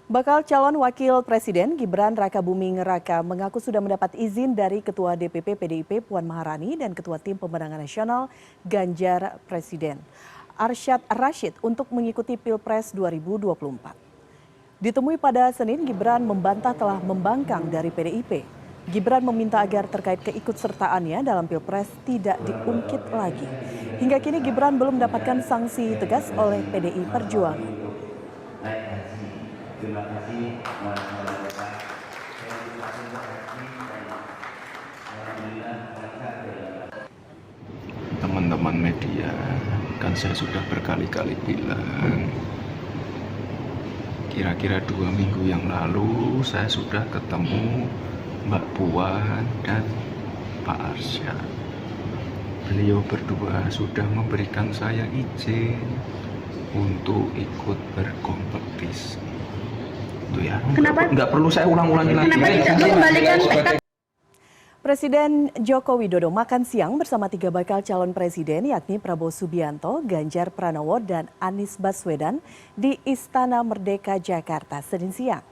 Bakal calon wakil presiden Gibran Rakabuming Raka mengaku sudah mendapat izin dari Ketua DPP PDIP Puan Maharani dan Ketua Tim Pemenangan Nasional Ganjar Presiden Arsyad Rashid untuk mengikuti Pilpres 2024. Ditemui pada Senin, Gibran membantah telah membangkang dari PDIP. Gibran meminta agar terkait keikutsertaannya dalam Pilpres tidak diungkit lagi. Hingga kini Gibran belum mendapatkan sanksi tegas oleh PDI Perjuangan. Terima kasih teman-teman media, kan saya sudah berkali-kali bilang, kira-kira 2 minggu yang lalu saya sudah ketemu Mbak Puan dan Pak Arsyad. Beliau berdua sudah memberikan saya izin untuk ikut berkompetisi. Itu ya. Kenapa? Nggak perlu saya ulang-ulangi lagi. Kenapa tidak mengembalikan tekad? Presiden Joko Widodo makan siang bersama 3 bakal calon presiden yakni Prabowo Subianto, Ganjar Pranowo, dan Anies Baswedan di Istana Merdeka Jakarta Senin siang.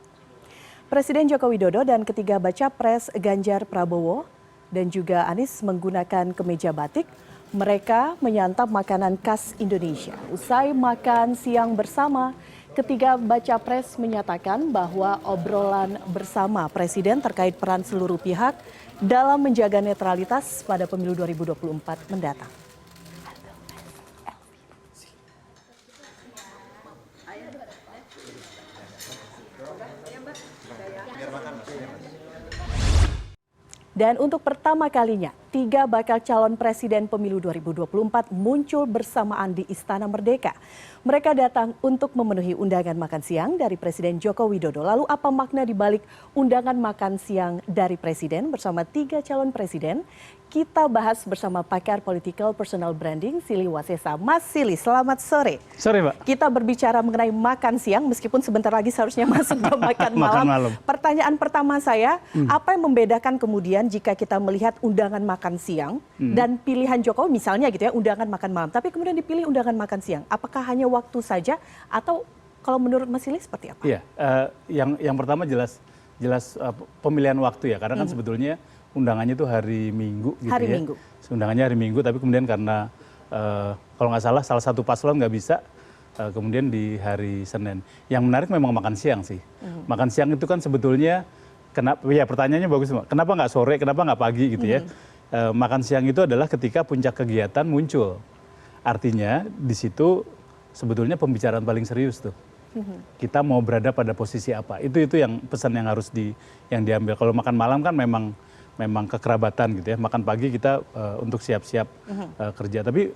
Presiden Joko Widodo dan ketiga baca pres Ganjar Prabowo dan juga Anies menggunakan kemeja batik. Mereka menyantap makanan khas Indonesia. Usai makan siang bersama, ketiga baca pres menyatakan bahwa obrolan bersama Presiden terkait peran seluruh pihak dalam menjaga netralitas pada pemilu 2024 mendatang. Dan untuk pertama kalinya, 3 bakal calon presiden pemilu 2024 muncul bersamaan di Istana Merdeka. Mereka datang untuk memenuhi undangan makan siang dari Presiden Joko Widodo. Lalu apa makna dibalik undangan makan siang dari Presiden bersama 3 calon presiden? Kita bahas bersama pakar political personal branding Silly Wasesa. Mas Silly, selamat sore. Sore, Mbak. Kita berbicara mengenai makan siang meskipun sebentar lagi seharusnya masuk ke makan malam. Pertanyaan pertama saya, apa yang membedakan kemudian jika kita melihat undangan makan siang dan pilihan Jokowi misalnya gitu ya, undangan makan malam, tapi kemudian dipilih undangan makan siang. Apakah hanya waktu saja atau kalau menurut Mas Silly seperti apa? Iya, yang pertama jelas pemilihan waktu ya, karena kan sebetulnya undangannya itu hari Minggu gitu hari ya. Minggu. Undangannya hari Minggu, tapi kemudian karena kalau nggak salah satu paslon nggak bisa, kemudian di hari Senin. Yang menarik memang makan siang sih. Makan siang itu kan sebetulnya, kenapa? Ya pertanyaannya bagus, Mbak. Kenapa nggak sore? Kenapa nggak pagi gitu ya? Makan siang itu adalah ketika puncak kegiatan muncul. Artinya di situ sebetulnya pembicaraan paling serius tuh. Kita mau berada pada posisi apa? Itu yang pesan yang harus yang diambil. Kalau makan malam kan memang kekerabatan gitu ya. Makan pagi kita untuk siap-siap kerja. Tapi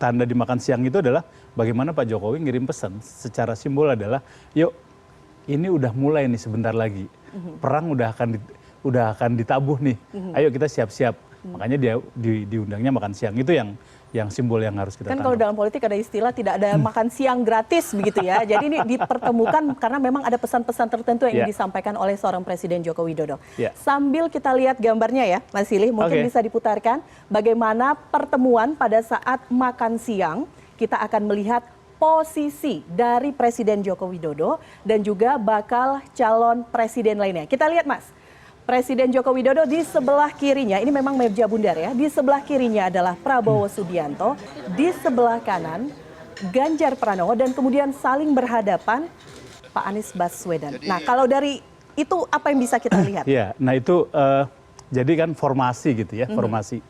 tanda di makan siang itu adalah bagaimana Pak Jokowi ngirim pesan secara simbol adalah, yuk ini udah mulai nih sebentar lagi. Perang udah akan ditabuh nih. Ayo kita siap-siap. Makanya dia diundangnya makan siang. Itu yang simbol yang harus kita Kan tangkap. kalau dalam politik ada istilah tidak ada makan siang gratis begitu ya. Jadi ini dipertemukan karena memang ada pesan-pesan tertentu yang ingin disampaikan oleh seorang Presiden Joko Widodo. Sambil kita lihat gambarnya ya, Mas Silly, mungkin bisa diputarkan bagaimana pertemuan pada saat makan siang. Kita akan melihat posisi dari Presiden Joko Widodo dan juga bakal calon presiden lainnya. Kita lihat, Mas. Presiden Joko Widodo di sebelah kirinya, ini memang meja bundar ya, di sebelah kirinya adalah Prabowo Subianto, di sebelah kanan Ganjar Pranowo, dan kemudian saling berhadapan Pak Anies Baswedan. Nah kalau dari itu apa yang bisa kita lihat? Iya, nah itu jadi kan formasi gitu ya, formasi.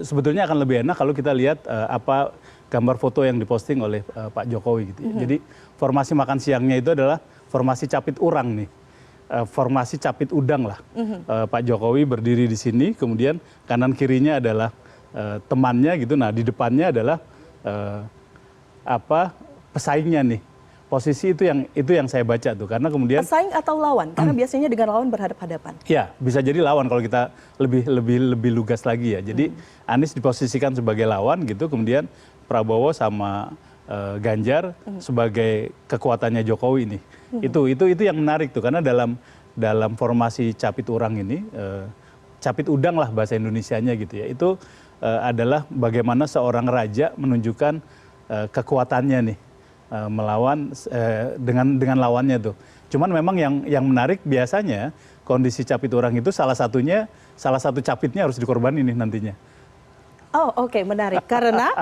Sebetulnya akan lebih enak kalau kita lihat apa gambar foto yang diposting oleh Pak Jokowi gitu ya. Jadi formasi makan siangnya itu adalah formasi capit urang nih. Formasi capit udang lah. Pak Jokowi berdiri di sini, kemudian kanan kirinya adalah temannya gitu. Nah di depannya adalah pesaingnya nih. Posisi itu yang saya baca tuh, karena kemudian pesaing atau lawan? Karena biasanya dengan lawan berhadapan-hadapan. Ya bisa jadi lawan kalau kita lebih lugas lagi ya. Jadi Anies diposisikan sebagai lawan gitu, kemudian Prabowo sama Ganjar sebagai kekuatannya Jokowi ini. Itu yang menarik tuh, karena dalam formasi capit urang ini, capit udang lah bahasa Indonesianya gitu ya. Itu adalah bagaimana seorang raja menunjukkan kekuatannya nih melawan dengan lawannya tuh. Cuman memang yang menarik biasanya kondisi capit orang itu salah satu capitnya harus dikorbanin nih nantinya. Oh oke, menarik. Karena,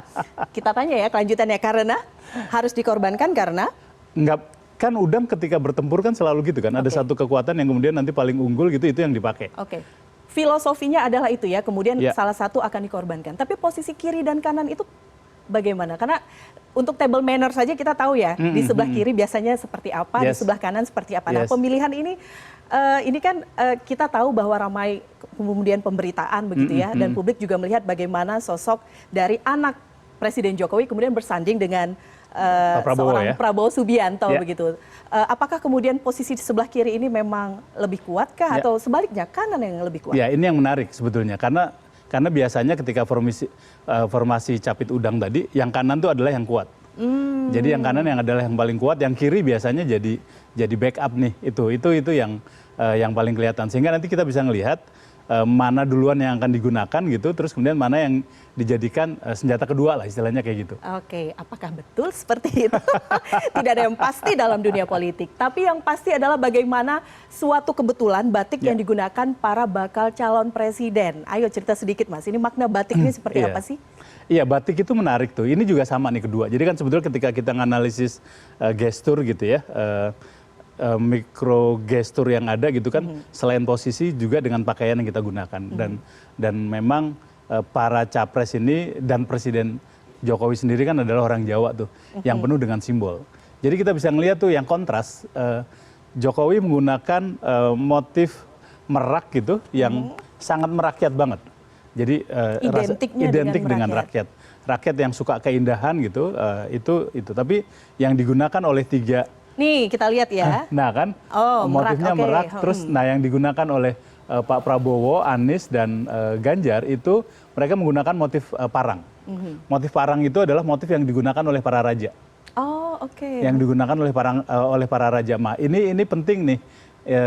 kita tanya ya kelanjutannya, karena harus dikorbankan karena? Enggak, kan udang ketika bertempur kan selalu gitu kan, ada satu kekuatan yang kemudian nanti paling unggul gitu, itu yang dipakai. Oke. Filosofinya adalah itu ya, kemudian salah satu akan dikorbankan. Tapi posisi kiri dan kanan itu bagaimana? Karena untuk table manner saja kita tahu ya, di sebelah kiri biasanya seperti apa, di sebelah kanan seperti apa. Nah pemilihan ini kan kita tahu bahwa ramai kemudian pemberitaan begitu ya, dan publik juga melihat bagaimana sosok dari anak Presiden Jokowi kemudian bersanding dengan seorang Prabowo Subianto begitu. Apakah kemudian posisi di sebelah kiri ini memang lebih kuatkah atau sebaliknya kanan yang lebih kuat? Ya ini yang menarik sebetulnya karena biasanya ketika formasi capit udang tadi yang kanan tuh adalah yang kuat. Jadi yang kanan yang adalah yang paling kuat, yang kiri biasanya jadi backup nih. Itu yang paling kelihatan sehingga nanti kita bisa ngelihat mana duluan yang akan digunakan gitu, terus kemudian mana yang dijadikan senjata kedua lah istilahnya kayak gitu. Oke, apakah betul seperti itu? Tidak ada yang pasti dalam dunia politik, tapi yang pasti adalah bagaimana suatu kebetulan batik yang digunakan para bakal calon presiden. Ayo cerita sedikit Mas, ini makna batik ini seperti apa sih? Iya, batik itu menarik tuh, ini juga sama nih kedua. Jadi kan sebetulnya ketika kita nganalisis gestur gitu ya, mikro gestur yang ada gitu kan, selain posisi juga dengan pakaian yang kita gunakan dan memang para capres ini dan Presiden Jokowi sendiri kan adalah orang Jawa tuh yang penuh dengan simbol. Jadi kita bisa ngelihat tuh yang kontras, Jokowi menggunakan motif merak gitu yang sangat merakyat banget. Jadi identik dengan rakyat yang suka keindahan gitu, itu. Tapi yang digunakan oleh tiga. Nih kita lihat ya. Nah kan, motifnya merak. Terus, yang digunakan oleh Pak Prabowo, Anies dan Ganjar itu mereka menggunakan motif parang. Motif parang itu adalah motif yang digunakan oleh para raja. Oh oke. Yang digunakan oleh para raja. Ini penting nih.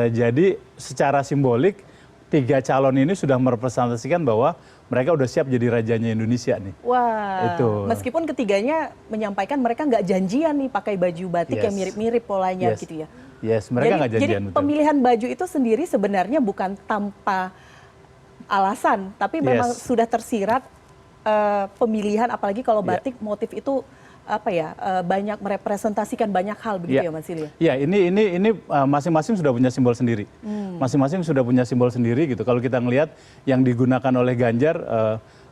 Jadi secara simbolik tiga calon ini sudah merepresentasikan bahwa mereka udah siap jadi rajanya Indonesia nih. Wah, itu. Meskipun ketiganya menyampaikan mereka nggak janjian nih pakai baju batik yang mirip-mirip polanya gitu ya. Yes, mereka nggak janjian. Jadi pemilihan baju itu sendiri sebenarnya bukan tanpa alasan, tapi memang sudah tersirat pemilihan, apalagi kalau batik motif itu banyak merepresentasikan banyak hal begitu ya Mas Silih? Ya, ini masing-masing sudah punya simbol sendiri. Masing-masing sudah punya simbol sendiri gitu. Kalau kita ngelihat yang digunakan oleh Ganjar,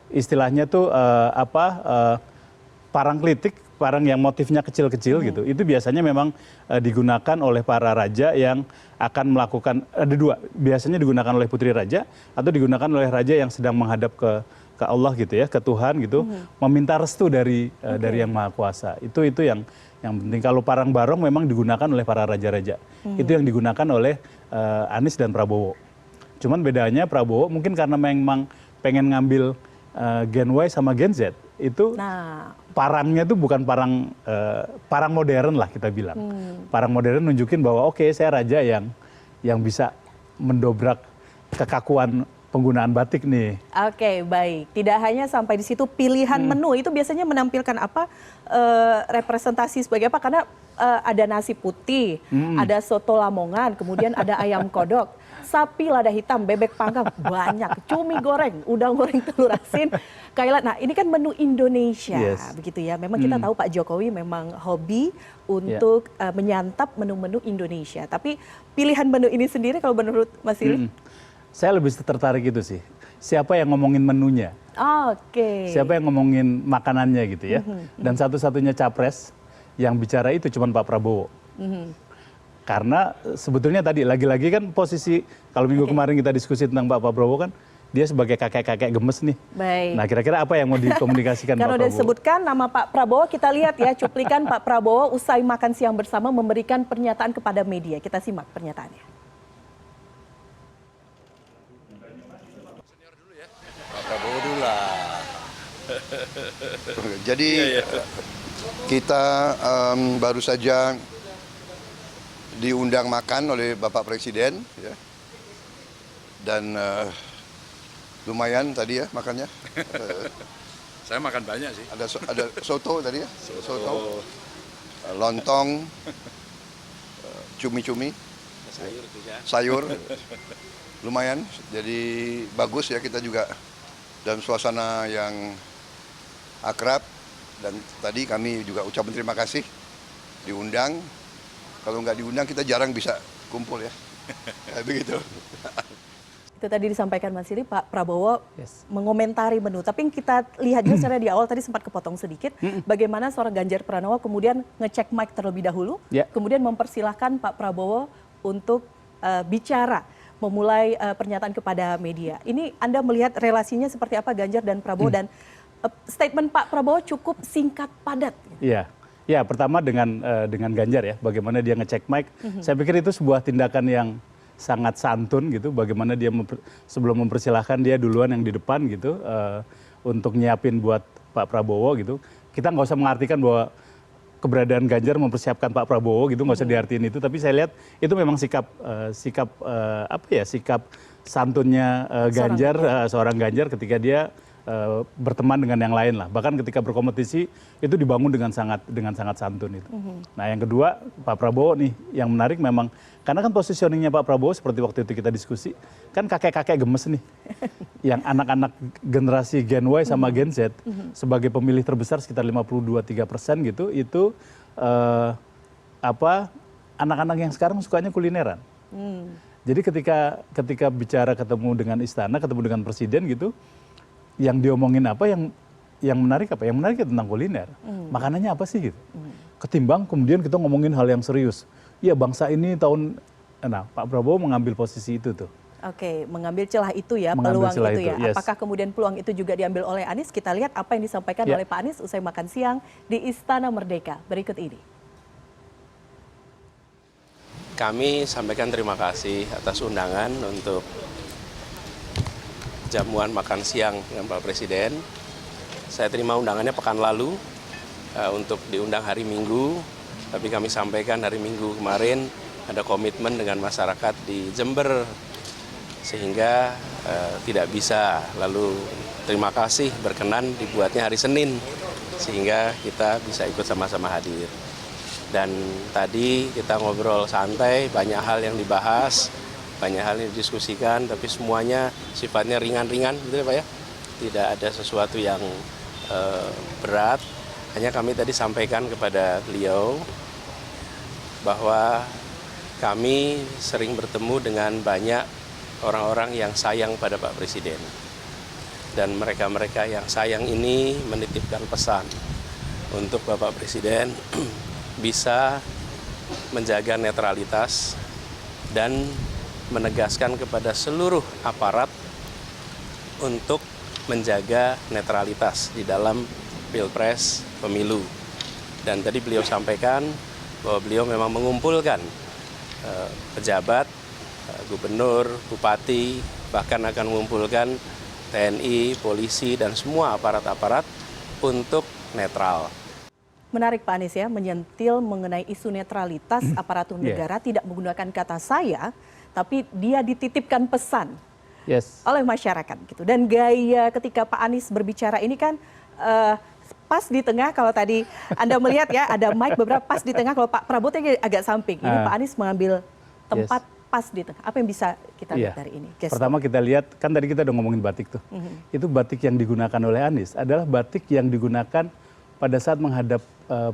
istilahnya tuh parang klitik, parang yang motifnya kecil-kecil gitu. Itu biasanya memang digunakan oleh para raja yang akan melakukan, ada dua, biasanya digunakan oleh putri raja atau digunakan oleh raja yang sedang menghadap ke Allah gitu ya, ke Tuhan gitu, meminta restu dari Yang Maha Kuasa. Itu yang penting. Kalau parang barong memang digunakan oleh para raja-raja. Itu yang digunakan oleh Anies dan Prabowo. Cuman bedanya Prabowo mungkin karena memang pengen ngambil Gen Y sama Gen Z, itu parangnya tuh bukan parang modern lah kita bilang. Parang modern nunjukin bahwa oke, saya raja yang bisa mendobrak kekakuan penggunaan batik nih. Oke, baik. Tidak hanya sampai di situ, pilihan menu itu biasanya menampilkan apa, representasi sebagai apa? Karena ada nasi putih, ada soto Lamongan, kemudian ada ayam kodok, sapi lada hitam, bebek panggang, banyak, cumi goreng, udang goreng telur asin, kailan. Nah ini kan menu Indonesia, begitu ya. Memang kita tahu Pak Jokowi memang hobi untuk menyantap menu-menu Indonesia. Tapi pilihan menu ini sendiri kalau menurut Mas Silih? Saya lebih tertarik itu sih. Siapa yang ngomongin menunya? Siapa yang ngomongin makanannya gitu ya? Dan satu-satunya capres yang bicara itu cuma Pak Prabowo. Karena sebetulnya tadi lagi-lagi kan posisi, kalau minggu kemarin kita diskusi tentang Pak Prabowo kan, dia sebagai kakek-kakek gemes nih. Baik. Nah kira-kira apa yang mau dikomunikasikan Pak Prabowo? Kalau udah disebutkan nama Pak Prabowo, kita lihat ya cuplikan Pak Prabowo usai makan siang bersama memberikan pernyataan kepada media. Kita simak pernyataannya. Prabowo dulu lah. Jadi kita baru saja diundang makan oleh Bapak Presiden, ya. Dan lumayan tadi ya makannya. Saya makan banyak sih. Ada soto tadi ya, soto, lontong, cumi-cumi, Sayur juga. sayur, lumayan. Jadi bagus ya, kita juga dalam suasana yang akrab. Dan tadi kami juga ucapkan terima kasih diundang. Kalau nggak diundang kita jarang bisa kumpul ya. Kayak begitu. Itu tadi disampaikan Mas Silih, Pak Prabowo mengomentari menu. Tapi yang kita lihat juga secara di awal tadi sempat kepotong sedikit, bagaimana seorang Ganjar Pranowo kemudian ngecek mic terlebih dahulu, kemudian mempersilahkan Pak Prabowo untuk bicara, memulai pernyataan kepada media. Ini Anda melihat relasinya seperti apa Ganjar dan Prabowo, dan statement Pak Prabowo cukup singkat padat. Iya. Ya, pertama dengan Ganjar ya, bagaimana dia ngecek mic. Saya pikir itu sebuah tindakan yang sangat santun gitu, bagaimana dia sebelum mempersilahkan dia duluan yang di depan gitu, untuk nyiapin buat Pak Prabowo gitu. Kita nggak usah mengartikan bahwa keberadaan Ganjar mempersiapkan Pak Prabowo gitu, nggak usah diartiin itu. Tapi saya lihat itu memang sikap santunnya Ganjar, seorang Ganjar ketika dia berteman dengan yang lain lah. Bahkan ketika berkompetisi itu dibangun dengan sangat santun itu. Nah, yang kedua Pak Prabowo nih yang menarik memang karena kan positioningnya Pak Prabowo seperti waktu itu kita diskusi kan kakek-kakek gemes nih, yang anak-anak generasi Gen Y sama Gen Z sebagai pemilih terbesar sekitar 52-53% gitu, itu anak-anak yang sekarang sukanya kulineran. Jadi ketika bicara ketemu dengan istana, ketemu dengan presiden gitu, yang diomongin apa, yang menarik apa? Yang menarik tentang kuliner. Makanannya apa sih gitu. Ketimbang kemudian kita ngomongin hal yang serius. Iya, bangsa ini Pak Prabowo mengambil posisi itu tuh. Oke, mengambil celah itu ya, Mengambil peluang celah itu ya. yes. Apakah kemudian peluang itu juga diambil oleh Anies? Kita lihat apa yang disampaikan oleh Pak Anies usai makan siang di Istana Merdeka. Berikut ini. Kami sampaikan terima kasih atas undangan untuk jamuan makan siang dengan Pak Presiden. Saya terima undangannya pekan lalu untuk diundang hari Minggu, tapi kami sampaikan hari Minggu kemarin ada komitmen dengan masyarakat di Jember sehingga tidak bisa. Lalu terima kasih berkenan dibuatnya hari Senin sehingga kita bisa ikut sama-sama hadir. Dan tadi kita ngobrol santai, banyak hal yang dibahas, banyak hal yang didiskusikan, tapi semuanya sifatnya ringan-ringan, gitu ya Pak ya. Tidak ada sesuatu yang berat. Hanya kami tadi sampaikan kepada beliau bahwa kami sering bertemu dengan banyak orang-orang yang sayang pada Pak Presiden. Dan mereka-mereka yang sayang ini menitipkan pesan untuk Bapak Presiden bisa menjaga netralitas dan menegaskan kepada seluruh aparat untuk menjaga netralitas di dalam Pilpres pemilu. Dan tadi beliau sampaikan bahwa beliau memang mengumpulkan pejabat, gubernur, bupati, bahkan akan mengumpulkan TNI, polisi, dan semua aparat-aparat untuk netral. Menarik Pak Anies ya, menyentil mengenai isu netralitas aparatur negara, tidak menggunakan kata saya, tapi dia dititipkan pesan oleh masyarakat gitu. Dan gaya ketika Pak Anies berbicara ini kan pas di tengah, kalau tadi Anda melihat ya ada mic beberapa pas di tengah, kalau Pak Prabowo tadi agak samping. Ini Pak Anies mengambil tempat pas di tengah. Apa yang bisa kita lihat dari ini? Pertama kita lihat, kan tadi kita udah ngomongin batik tuh. Itu batik yang digunakan oleh Anies adalah batik yang digunakan pada saat menghadap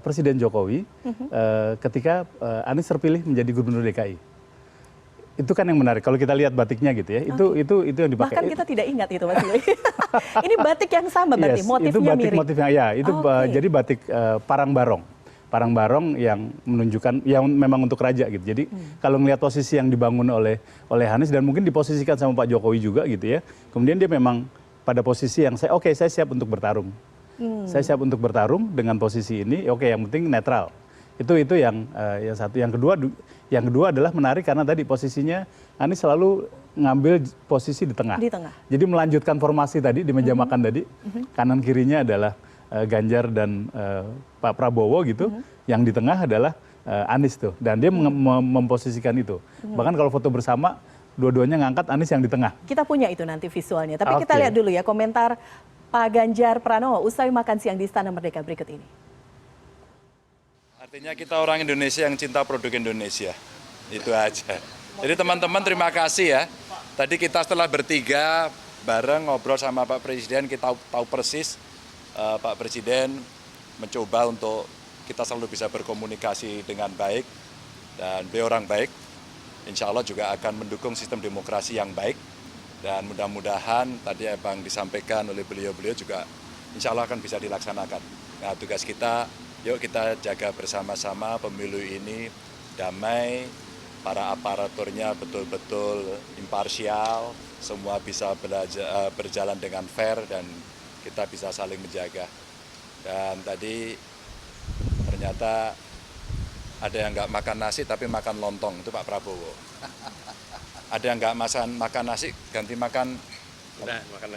Presiden Jokowi ketika Anies terpilih menjadi Gubernur DKI. Itu kan yang menarik kalau kita lihat batiknya gitu ya. Itu yang dipakai. Bahkan kita tidak ingat itu Mas Silih. Ini batik yang sama berarti, motifnya itu batik, mirip. motifnya ya, itu jadi batik Parang Barong. Parang Barong yang menunjukkan yang memang untuk raja gitu. Jadi kalau ngelihat posisi yang dibangun oleh Anies dan mungkin diposisikan sama Pak Jokowi juga gitu ya. Kemudian dia memang pada posisi yang saya siap untuk bertarung. Saya siap untuk bertarung dengan posisi ini. Yang penting netral. Itu yang satu. Yang kedua adalah menarik karena tadi posisinya Anies selalu ngambil posisi di tengah. Jadi melanjutkan formasi tadi di meja makan tadi. Kanan kirinya adalah Ganjar dan Pak Prabowo gitu. Yang di tengah adalah Anies tuh. Dan dia memposisikan itu. Bahkan kalau foto bersama dua-duanya ngangkat Anies yang di tengah. Kita punya itu nanti visualnya. Tapi kita lihat dulu ya komentar Pak Ganjar Pranowo usai makan siang di Istana Merdeka berikut ini. Artinya kita orang Indonesia yang cinta produk Indonesia. Itu aja. Jadi teman-teman terima kasih ya. Tadi kita setelah bertiga bareng ngobrol sama Pak Presiden, kita tahu persis Pak Presiden mencoba untuk kita selalu bisa berkomunikasi dengan baik, dan beliau orang baik. Insya Allah juga akan mendukung sistem demokrasi yang baik, dan mudah-mudahan tadi yang disampaikan oleh beliau-beliau juga insya Allah akan bisa dilaksanakan. Nah, tugas kita, yuk kita jaga bersama-sama pemilu ini damai, para aparaturnya betul-betul imparsial, semua bisa berjalan dengan fair, dan kita bisa saling menjaga. Dan tadi ternyata ada yang nggak makan nasi tapi makan lontong, itu Pak Prabowo. Ada yang nggak makan nasi ganti makan. Udah makan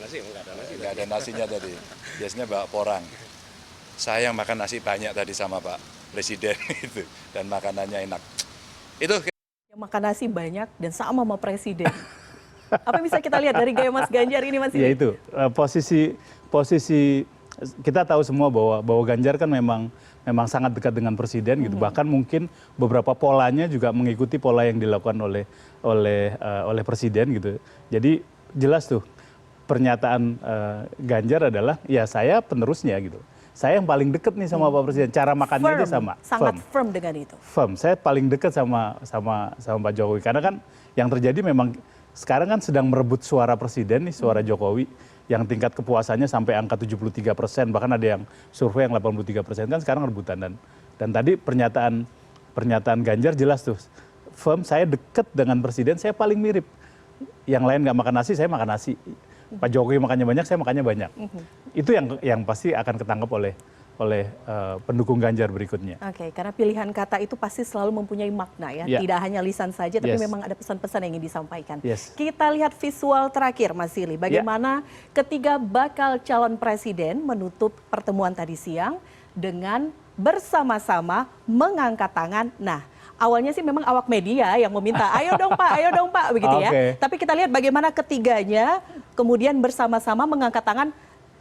nasi, nggak ada nasi. Nggak ada nasinya tadi. Biasanya bawa porang. Saya yang makan nasi banyak tadi sama Pak Presiden itu, dan makanannya enak. Itu. Yang makan nasi banyak dan sama Presiden. Apa yang bisa kita lihat dari gaya Mas Ganjar ini, Mas? Ya itu posisi kita tahu semua bahwa Ganjar kan memang sangat dekat dengan Presiden gitu. Bahkan mungkin beberapa polanya juga mengikuti pola yang dilakukan oleh Presiden gitu. Jadi jelas tuh pernyataan Ganjar adalah ya saya penerusnya gitu. Saya yang paling dekat nih sama Pak Presiden. Cara makannya aja sama. Sangat firm dengan itu. Firm. Saya paling dekat sama Pak Jokowi. Karena kan yang terjadi memang sekarang kan sedang merebut suara Presiden nih, suara Jokowi. Yang tingkat kepuasannya sampai angka 73%, bahkan ada yang survei yang 83%, kan sekarang rebutan. Dan tadi pernyataan Ganjar jelas tuh, firm, saya dekat dengan Presiden, saya paling mirip. Yang lain nggak makan nasi, saya makan nasi. Pak Jokowi makannya banyak, saya makannya banyak. Itu yang pasti akan ketangkep oleh pendukung Ganjar berikutnya. Oke, karena pilihan kata itu pasti selalu mempunyai makna ya. Tidak hanya lisan saja, tapi memang ada pesan-pesan yang ingin disampaikan. Kita lihat visual terakhir, Mas Silih. Bagaimana ketiga bakal calon presiden menutup pertemuan tadi siang dengan bersama-sama mengangkat tangan. Nah, awalnya sih memang awak media yang meminta, ayo dong Pak, begitu ya. Tapi kita lihat bagaimana ketiganya kemudian bersama-sama mengangkat tangan.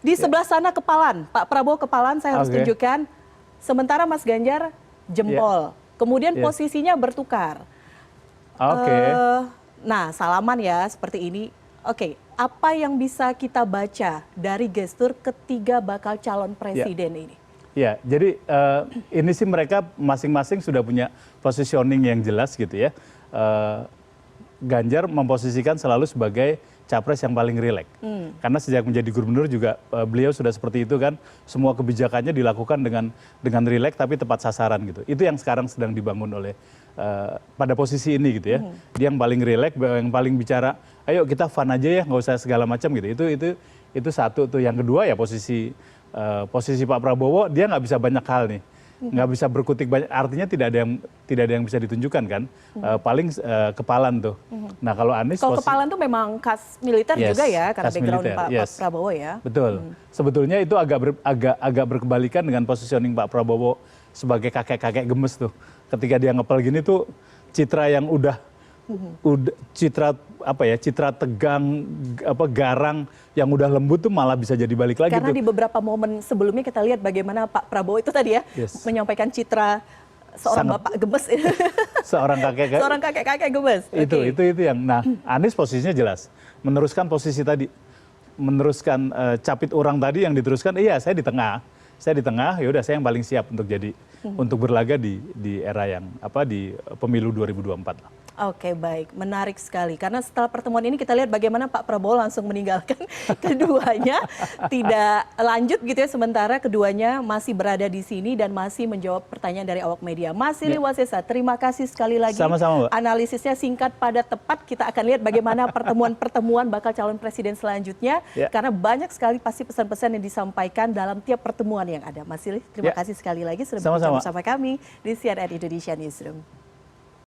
Di sebelah sana kepalan, Pak Prabowo kepalan, saya harus tunjukkan. Sementara Mas Ganjar jempol. Kemudian posisinya bertukar. Nah, salaman ya seperti ini. Oke, apa yang bisa kita baca dari gestur ketiga bakal calon presiden ini? Ya, jadi ini sih mereka masing-masing sudah punya positioning yang jelas gitu ya. Ganjar memposisikan selalu sebagai capres yang paling rileks. Karena sejak menjadi gubernur juga beliau sudah seperti itu kan, semua kebijakannya dilakukan dengan rileks tapi tepat sasaran gitu. Itu yang sekarang sedang dibangun oleh pada posisi ini gitu ya. Dia yang paling rileks, yang paling bicara, ayo kita fun aja ya, nggak usah segala macam gitu. Itu satu tuh. Yang kedua ya posisi Pak Prabowo, dia nggak bisa banyak hal nih. Nggak bisa berkutik banyak, artinya tidak ada yang bisa ditunjukkan kan, paling kepalan tuh. Nah kalau Anies, kalau kepalan tuh memang khas militer juga ya, karena background Pak Prabowo ya. Betul. Sebetulnya itu agak berkebalikan dengan positioning Pak Prabowo sebagai kakek-kakek gemes tuh. Ketika dia ngepel gini tuh citra yang udah citra tegang, garang yang udah lembut tuh malah bisa jadi balik lagi. Karena tuh. Di beberapa momen sebelumnya kita lihat bagaimana Pak Prabowo itu tadi ya menyampaikan citra seorang bapak gemes, seorang kakek gemes. Itu yang. Nah, Anies posisinya jelas, meneruskan posisi tadi, meneruskan capit orang tadi yang diteruskan. Iya, saya di tengah, yaudah saya yang paling siap untuk berlaga di era yang di pemilu 2024. Oke, baik, menarik sekali. Karena setelah pertemuan ini kita lihat bagaimana Pak Prabowo langsung meninggalkan keduanya, tidak lanjut gitu ya, sementara keduanya masih berada di sini dan masih menjawab pertanyaan dari awak media. Mas Silih Wasilsa, terima kasih sekali lagi. Sama-sama, Mbak. Analisisnya singkat, padat, tepat. Kita akan lihat bagaimana pertemuan-pertemuan bakal calon presiden selanjutnya, karena banyak sekali pasti pesan-pesan yang disampaikan dalam tiap pertemuan yang ada. Mas Silih, terima kasih sekali lagi sudah berbincang bersama kami di CNN Indonesia Newsroom.